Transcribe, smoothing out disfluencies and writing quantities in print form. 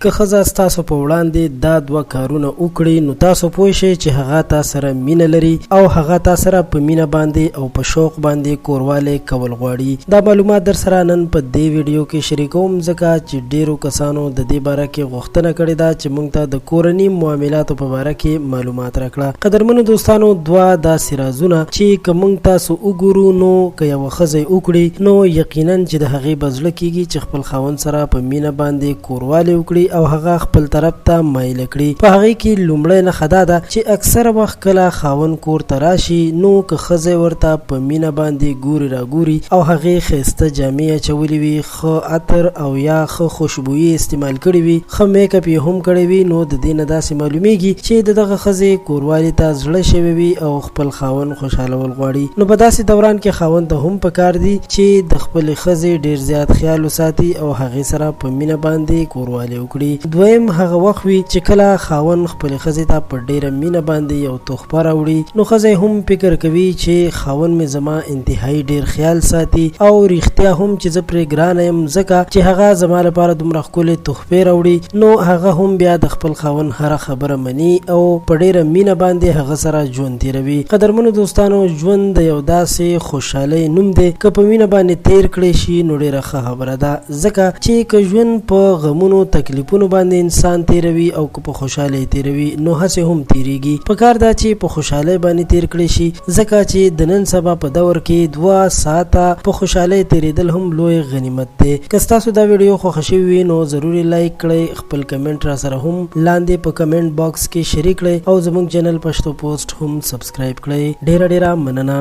که ښځه ستاسو په وړاندې دا دوه کارونه وکړي نو تاسو پوه شئ چې هغه تا سره مینه لري او هغه تا سره په مینه باندې او په شوق باندې کوروالی کول غواړي. دا معلومات در سره نن په دې ویډیو کې شریکوم ځکه چې ډیرو کسانو د دې باره کې غوښتنه کړې ده چې موږ ته د کورني معاملاتو په باره کې معلومات راکړه. قدرمنو دوستانو، دوه داسې رازونه چې که موږ تاسو وګورو نو که یوه ښځه وکړي نو یقینا چې د هغې به زړه کېږي چې خپل خاوند سره په مینه باندې کوروالی وکړي او هغه خپل طرف ته مایله کړي. په هغې کې لومړی نښه دا ده چې اکثره وخت کله خاوند کور ته راشي نو که ښځه ورته په مینه باندې ګوري راګوري او هغې ښایسته جامې اچولې وي، ښه عطر او یا ښه خوشبويي استعمال کړې وي، ښه میک اپ یې هم کړی وي، نو د دې نه داسې معلومیږي چې د دغه ښځې کوروالي ته زړه شوی وي او خپل خاوند خوشحالول غواړي. نو په داسې دوران کې خاوند ته هم پکار دي چې د خپلې ښځې ډېر زیات خیال وساتي او هغې سره په مینه باندې کوروالی وکړي. دویم هغه وخت وي چې کله خاوند خپلې ښځې ته په ډېره مینه باندې یو تحفه راوړي نو ښځه هم فکر کوي چې خاوند مې زما انتهایی ډېر خیال ساتي او رښتیا هم چې زه پرې ګرانه یم ځکه چې هغه زما لپاره دومره ښکلې تحفې راوړي. نو هغه هم بیا د خپل خاوند هره خبره مني او په ډېره مینه باندې هغه سره ژوند تیروي. قدرمنو دوستانو، ژوند د یو داسې خوشحالۍ نوم دی که په مینه باندې تیر کړی شي نو ډېره ښه خبره ده، ځکه چې که ژوند په غمونو تکلیفونو باندې انسان تیروي او که په خوشحالۍ تیروي نو هسې هم تیریږي. پکار ده چې په خوشحالۍ باندې تیر کړی شي ځکه چې د نن سبا په دور کې 2 ساعته په خوشحالۍ تیریدل هم لوی غنیمت دی. که ستاسو دا ویډیو خوښه شوې وي نو ضروري لایک کړئ، خپل کمنټ را سره هم لاندې په کمنټ باکس کې شریک کړئ او زموږ چینل پښتو پوسټ هم سبسکرایب کړئ. ډیره مننه.